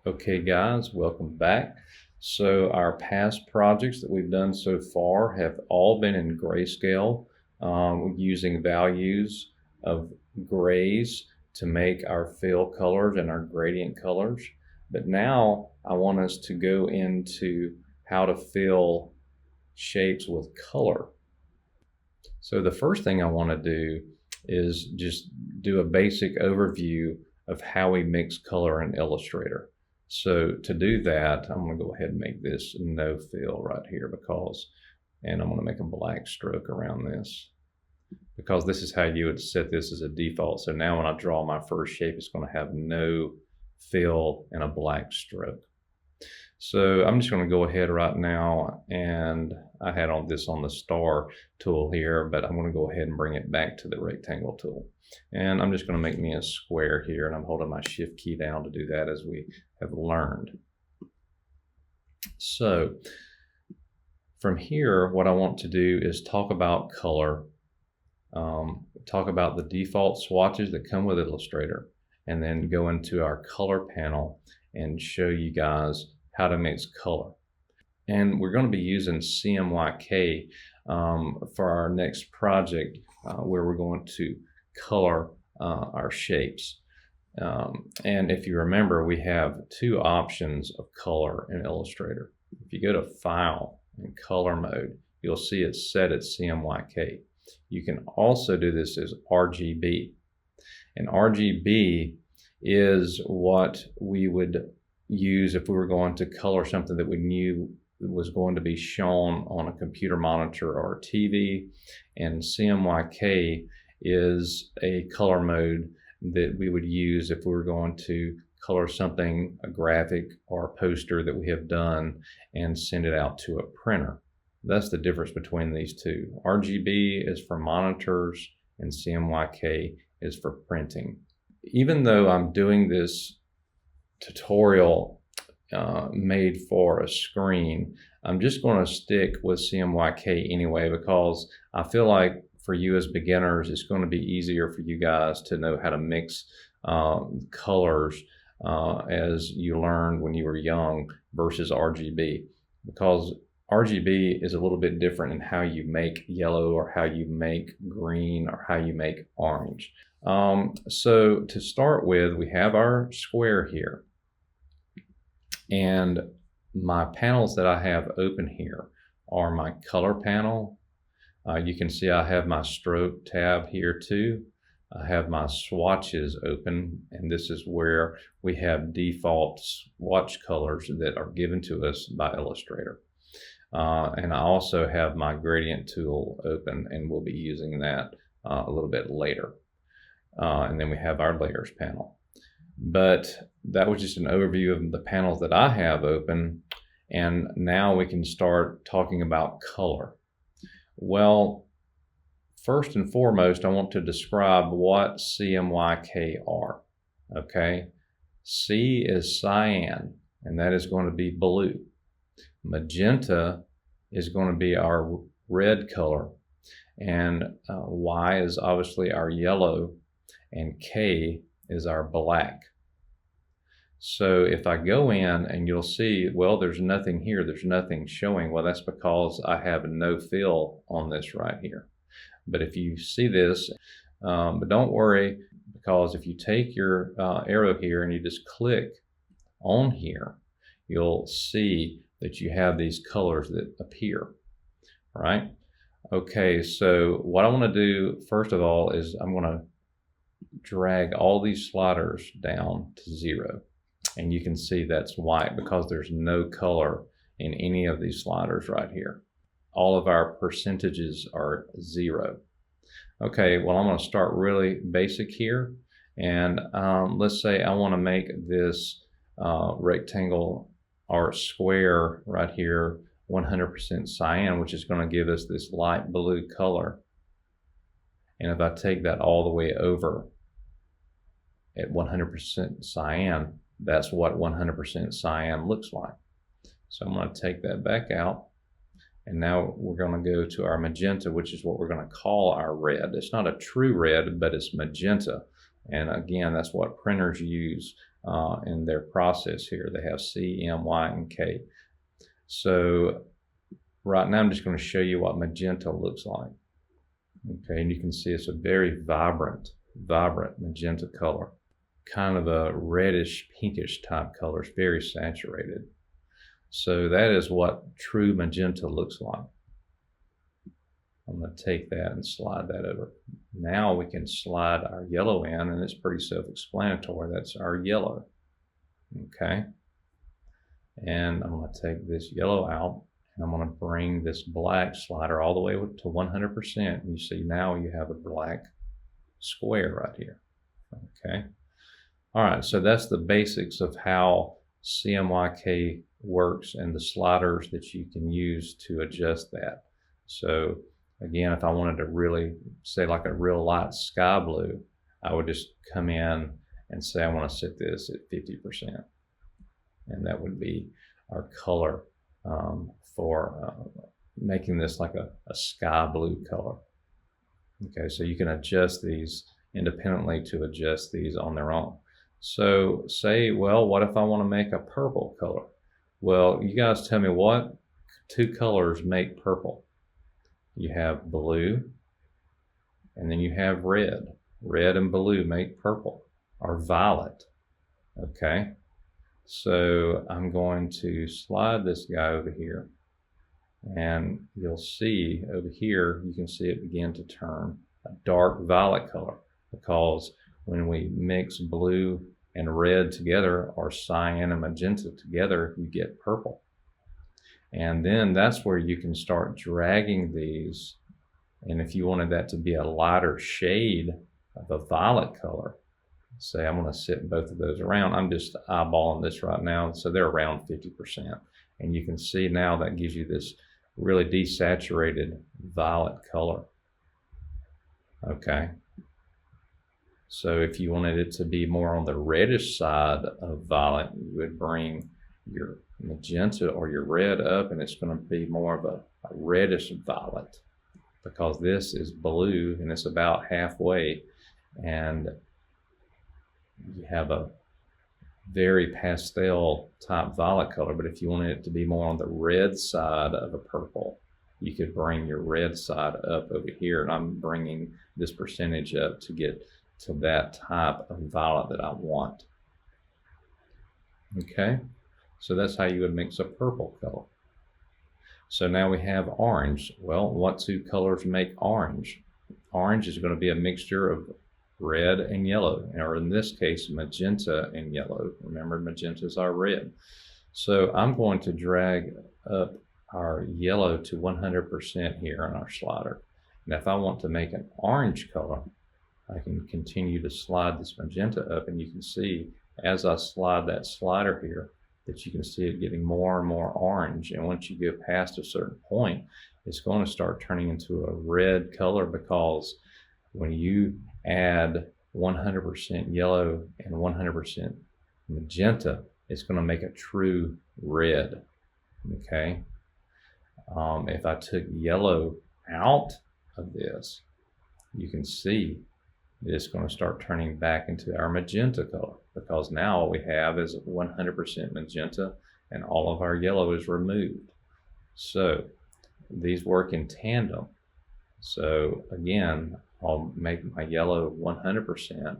Okay guys, welcome back. So our past projects that we've done so far have all been in grayscale, using values of grays to make our fill colors and our gradient colors. But now I want us to go into how to fill shapes with color. So the first thing I want to do is just do a basic overview of how we mix color in Illustrator. So to do that, I'm going to go ahead and make this no fill right here and I'm going to make a black stroke around this because this is how you would set this as a default. So now when I draw my first shape, it's going to have no fill and a black stroke. So I'm just going to go ahead right now, and I had this on the star tool here, but I'm going to go ahead and bring it back to the rectangle tool. And I'm just going to make me a square here, and I'm holding my shift key down to do that as we have learned. So from here, what I want to do is talk about color, talk about the default swatches that come with Illustrator, and then go into our color panel and show you guys how to mix color. And we're going to be using CMYK for our next project where we're going to color our shapes. And if you remember, we have two options of color in Illustrator. If you go to File and Color Mode, you'll see it's set at CMYK. You can also do this as RGB. And RGB is what we would use if we were going to color something that we knew was going to be shown on a computer monitor or a TV. And CMYK is a color mode that we would use if we were going to color something, a graphic or a poster that we have done, and send it out to a printer. That's the difference between these two. RGB is for monitors and CMYK is for printing. Even though I'm doing this tutorial made for a screen, I'm just going to stick with CMYK anyway, because I feel like for you as beginners, it's going to be easier for you guys to know how to mix colors as you learned when you were young versus RGB, because RGB is a little bit different in how you make yellow or how you make green or how you make orange. So to start with, we have our square here. And my panels that I have open here are my color panel. You can see I have my stroke tab here too. I have my swatches open, and this is where we have default swatch colors that are given to us by Illustrator. And I also have my gradient tool open, and we'll be using that a little bit later. And then we have our layers panel. But that was just an overview of the panels that I have open, and now we can start talking about color. Well, first and foremost, I want to describe what CMYK are. Okay, C is cyan, and that is going to be blue. Magenta is going to be our red color, and Y is obviously our yellow, and K is our black. So if I go in and you'll see, well, there's nothing here, there's nothing showing. Well, that's because I have no fill on this right here. But if you see this, but don't worry, because if you take your arrow here and you just click on here, you'll see that you have these colors that appear, right? Okay, so what I want to do first of all is I'm going to drag all these sliders down to 0. And you can see that's white because there's no color in any of these sliders right here. All of our percentages are 0. Okay, well, I'm going to start really basic here. And let's say I want to make this rectangle or square right here 100% cyan, which is going to give us this light blue color. And if I take that all the way over at 100% cyan, that's what 100% cyan looks like. So I'm going to take that back out, and now we're going to go to our magenta, which is what we're going to call our red. It's not a true red, but it's magenta. And again, that's what printers use in their process here. They have C, M, Y, and K. So right now I'm just going to show you what magenta looks like. Okay, and you can see it's a very vibrant magenta color. Kind of a reddish, pinkish type color. It's very saturated. So that is what true magenta looks like. I'm going to take that and slide that over. Now we can slide our yellow in, and it's pretty self-explanatory. That's our yellow. Okay. And I'm going to take this yellow out, and I'm going to bring this black slider all the way to 100%. You see now you have a black square right here. Okay. All right, so that's the basics of how CMYK works and the sliders that you can use to adjust that. So again, if I wanted to really say like a real light sky blue, I would just come in and say I want to set this at 50%. And that would be our color for making this like a sky blue color. Okay, so you can adjust these independently to adjust these on their own. So say, well, what if I want to make a purple color? Well, you guys tell me what two colors make purple. You have blue, and then you have red. Red and blue make purple, or violet. Okay, so I'm going to slide this guy over here, and you'll see over here, you can see it begin to turn a dark violet color, because when we mix blue and red together, or cyan and magenta together, you get purple. And then that's where you can start dragging these. And if you wanted that to be a lighter shade of a violet color, say I'm going to sit both of those around. I'm just eyeballing this right now, so they're around 50%. And you can see now that gives you this really desaturated violet color. Okay. So if you wanted it to be more on the reddish side of violet, you would bring your magenta or your red up, and it's going to be more of a reddish violet, because this is blue and it's about halfway, and you have a very pastel type violet color. But if you wanted it to be more on the red side of a purple, you could bring your red side up over here, and I'm bringing this percentage up to get to that type of violet that I want. Okay, so that's how you would mix a purple color. So now we have orange. Well, what two colors make orange? Orange is going to be a mixture of red and yellow, or in this case, magenta and yellow. Remember, magenta is our red. So I'm going to drag up our yellow to 100% here on our slider. And if I want to make an orange color, I can continue to slide this magenta up, and you can see as I slide that slider here that you can see it getting more and more orange. And once you get past a certain point, it's going to start turning into a red color, because when you add 100% yellow and 100% magenta, it's going to make a true red. Okay. If I took yellow out of this, you can see it's going to start turning back into our magenta color, because now all we have is 100% magenta and all of our yellow is removed. So these work in tandem. So again, I'll make my yellow 100%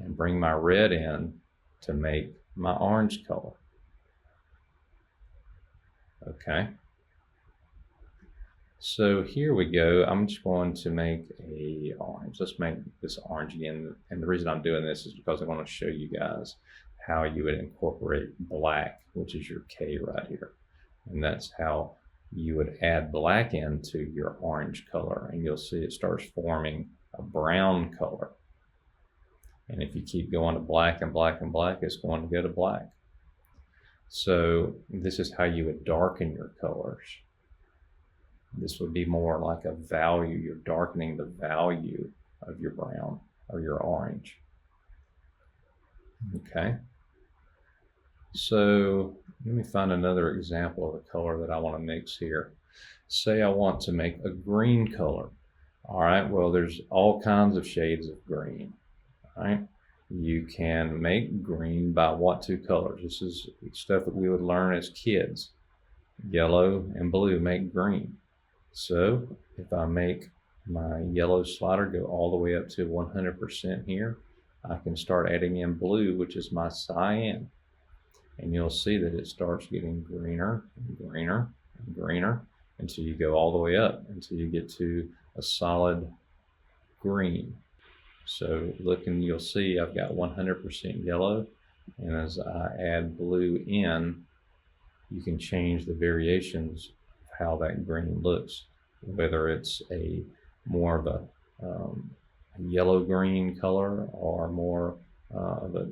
and bring my red in to make my orange color. Okay. So here we go. I'm just going to make a orange. Let's make this orange again. And the reason I'm doing this is because I want to show you guys how you would incorporate black, which is your K right here. And that's how you would add black into your orange color. And you'll see it starts forming a brown color. And if you keep going to black and black and black, it's going to go to black. So this is how you would darken your colors. This would be more like a value. You're darkening the value of your brown or your orange. Okay. So let me find another example of a color that I want to mix here. Say I want to make a green color. All right, well, there's all kinds of shades of green. All right. You can make green by what two colors? This is stuff that we would learn as kids. Yellow and blue make green. So if I make my yellow slider go all the way up to 100% here, I can start adding in blue, which is my cyan. And you'll see that it starts getting greener and greener and greener until you go all the way up until you get to a solid green. So look, and you'll see I've got 100% yellow, and as I add blue in, you can change the variations of how that green looks, whether it's a more of a yellow green color or more of a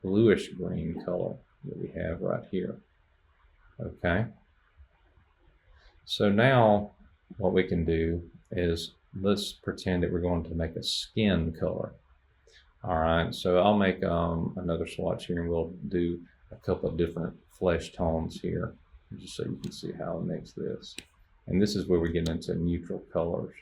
bluish green color that we have right here. Okay, so now what we can do is let's pretend that we're going to make a skin color. All right, so I'll make another swatch here, and we'll do a couple of different flesh tones here, just so you can see how it makes this. And this is where we get into neutral colors.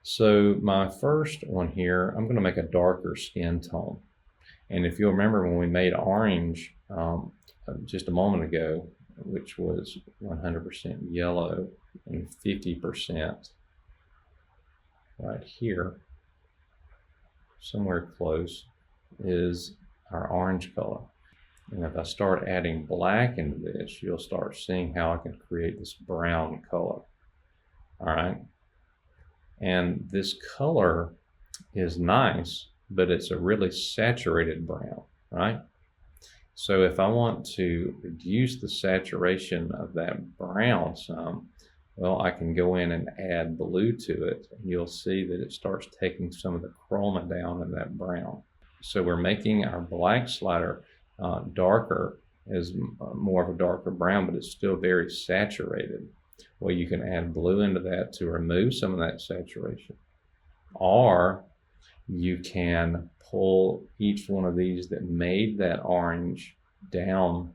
So my first one here, I'm going to make a darker skin tone. And if you'll remember when we made orange just a moment ago, which was 100% yellow and 50% right here, somewhere close, is our orange color. And if I start adding black into this, you'll start seeing how I can create this brown color. All right. And this color is nice, but it's a really saturated brown, right? So if I want to reduce the saturation of that brown some, well, I can go in and add blue to it, and you'll see that it starts taking some of the chroma down in that brown. So we're making our black slider darker, as more of a darker brown, but it's still very saturated. Well, you can add blue into that to remove some of that saturation, or you can pull each one of these that made that orange down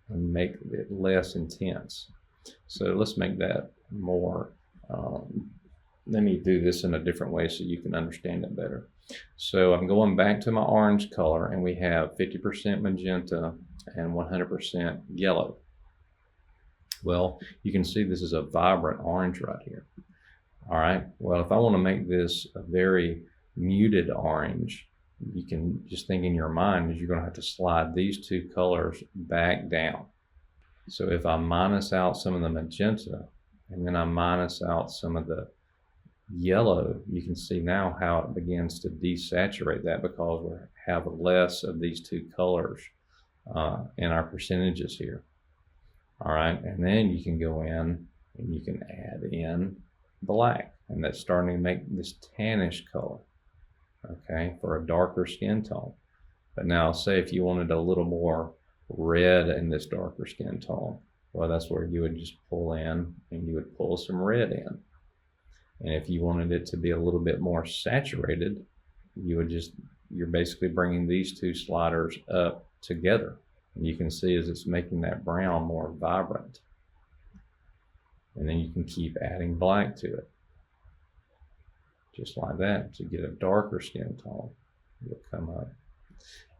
and make it less intense. So let's make that more, let me do this in a different way so you can understand it better. So I'm going back to my orange color, and we have 50% magenta and 100% yellow. Well, you can see this is a vibrant orange right here. All right, well, if I want to make this a very muted orange, you can just think in your mind is you're going to have to slide these two colors back down. So if I minus out some of the magenta and then I minus out some of the yellow, you can see now how it begins to desaturate that, because we have less of these two colors in our percentages here. All right, and then you can go in and you can add in black, and that's starting to make this tannish color, okay, for a darker skin tone. But now say if you wanted a little more red in this darker skin tone, well, that's where you would just pull in and you would pull some red in. And if you wanted it to be a little bit more saturated, you would just, you're basically bringing these two sliders up together. And you can see as it's making that brown more vibrant. And then you can keep adding black to it. Just like that, to get a darker skin tone. It'll come up.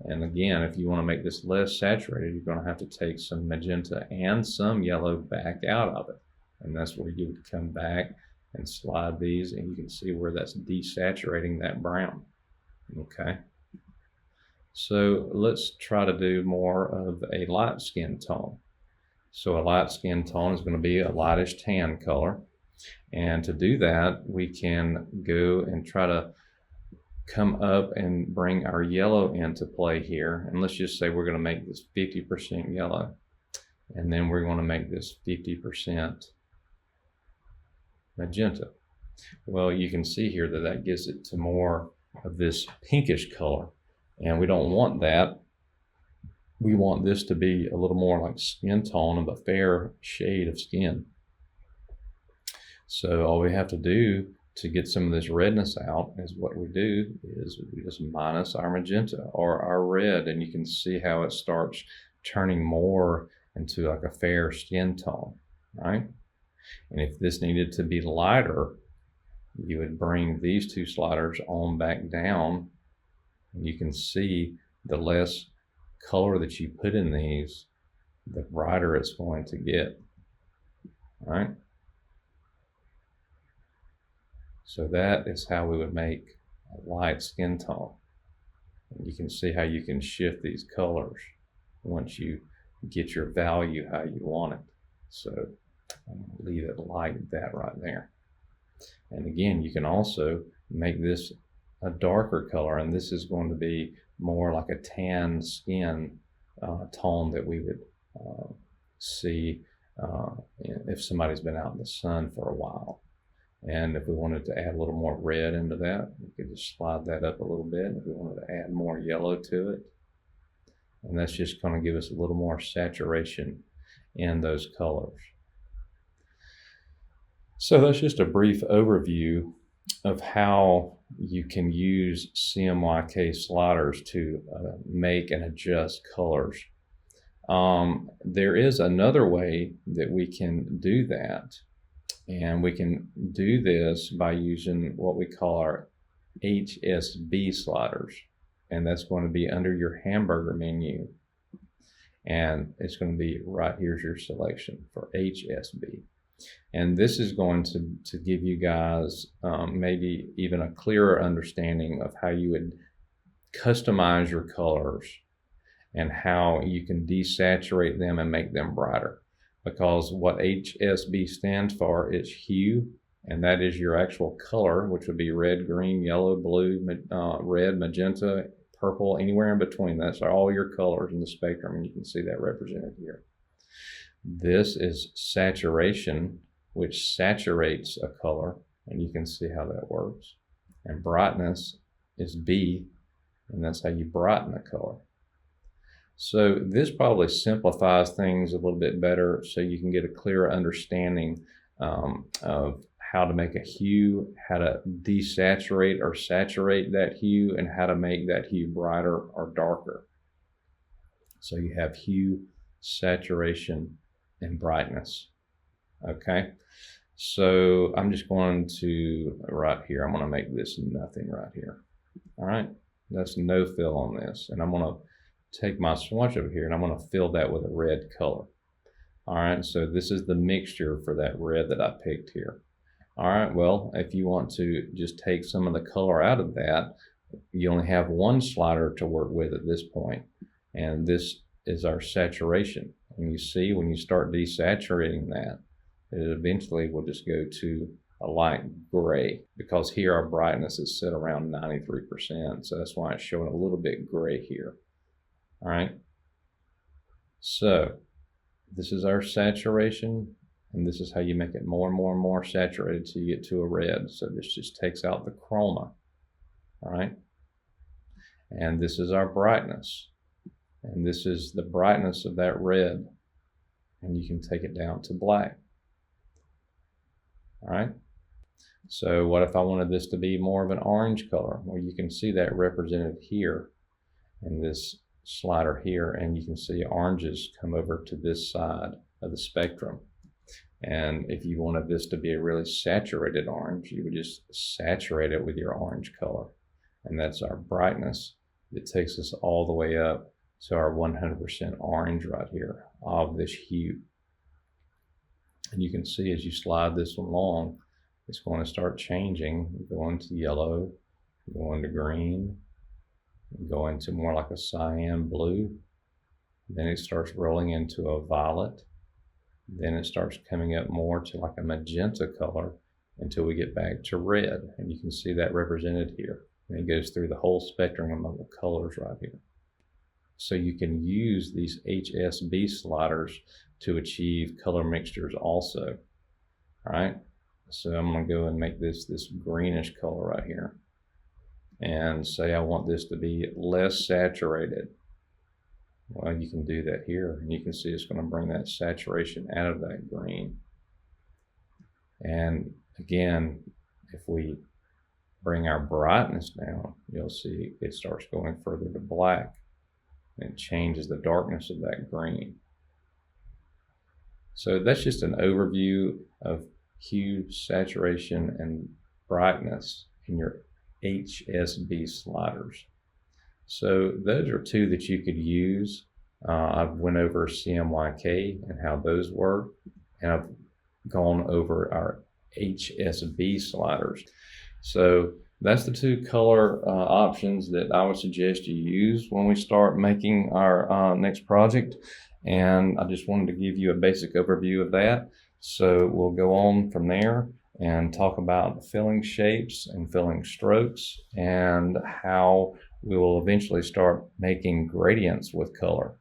And again, if you want to make this less saturated, you're going to have to take some magenta and some yellow back out of it. And that's where you would come back and slide these, and you can see where that's desaturating that brown. Okay. So let's try to do more of a light skin tone. So a light skin tone is going to be a lightish tan color. And to do that, we can go and try to come up and bring our yellow into play here. And let's just say we're going to make this 50% yellow. And then we're going to make this 50% magenta. Well, you can see here that that gives it to more of this pinkish color. And we don't want that. We want this to be a little more like skin tone of a fair shade of skin. So all we have to do to get some of this redness out is what we do is we just minus our magenta or our red, and you can see how it starts turning more into like a fair skin tone, right? And if this needed to be lighter, you would bring these two sliders on back down And you can see the less color that you put in these, the brighter it's going to get. All right. So that is how we would make a light skin tone. And you can see how you can shift these colors once you get your value how you want it. So I'm going to leave it like that right there. And again, you can also make this a darker color, and this is going to be more like a tan skin tone that we would see if somebody's been out in the sun for a while. And if we wanted to add a little more red into that, we could just slide that up a little bit. If we wanted to add more yellow to it, and that's just going to give us a little more saturation in those colors. So that's just a brief overview of how you can use CMYK sliders to make and adjust colors. There is another way that we can do that, and we can do this by using what we call our HSB sliders, and that's going to be under your hamburger menu, and it's going to be right here's your selection for HSB. And this is going to give you guys maybe even a clearer understanding of how you would customize your colors and how you can desaturate them and make them brighter. Because what HSB stands for is hue, and that is your actual color, which would be red, green, yellow, blue, red, magenta, purple, anywhere in between. That's all your colors in the spectrum, and you can see that represented here. This is saturation, which saturates a color, and you can see how that works. And brightness is B, and that's how you brighten a color. So this probably simplifies things a little bit better so you can get a clearer understanding of how to make a hue, how to desaturate or saturate that hue, and how to make that hue brighter or darker. So you have hue, saturation, and brightness. Okay, so I'm just going to, right here, I'm going to make this nothing right here. All right, that's no fill on this, and I'm going to take my swatch over here and I'm going to fill that with a red color. All right, so this is the mixture for that red that I picked here. All right, well, if you want to just take some of the color out of that, you only have one slider to work with at this point, and this is our saturation. And you see when you start desaturating that, it eventually will just go to a light gray, because here our brightness is set around 93%, so that's why it's showing a little bit gray here. All right, so this is our saturation, and this is how you make it more and more and more saturated till you get to a red. So this just takes out the chroma. All right, and this is our brightness, and this is the brightness of that red, and you can take it down to black. All right, so what if I wanted this to be more of an orange color? Well, you can see that represented here in this slider here, and you can see oranges come over to this side of the spectrum. And if you wanted this to be a really saturated orange, you would just saturate it with your orange color, and that's our brightness. It takes us all the way up to our 100% orange right here of this hue. And you can see as you slide this along, it's going to start changing, going to yellow, going to green, go into more like a cyan blue, then it starts rolling into a violet, then it starts coming up more to like a magenta color until we get back to red, and you can see that represented here, and it goes through the whole spectrum of the colors right here. So you can use these HSB sliders to achieve color mixtures also. All right, so I'm going to go and make this greenish color right here, and say I want this to be less saturated. Well, you can do that here, and you can see it's going to bring that saturation out of that green. And again, if we bring our brightness down, you'll see it starts going further to black, and it changes the darkness of that green. So that's just an overview of hue, saturation, and brightness in your HSB sliders. So those are two that you could use. I went over CMYK and how those work, and I've gone over our HSB sliders. So that's the two color options that I would suggest you use when we start making our next project. And I just wanted to give you a basic overview of that. So we'll go on from there and talk about filling shapes and filling strokes and how we will eventually start making gradients with color.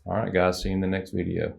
All right, guys, see you in the next video.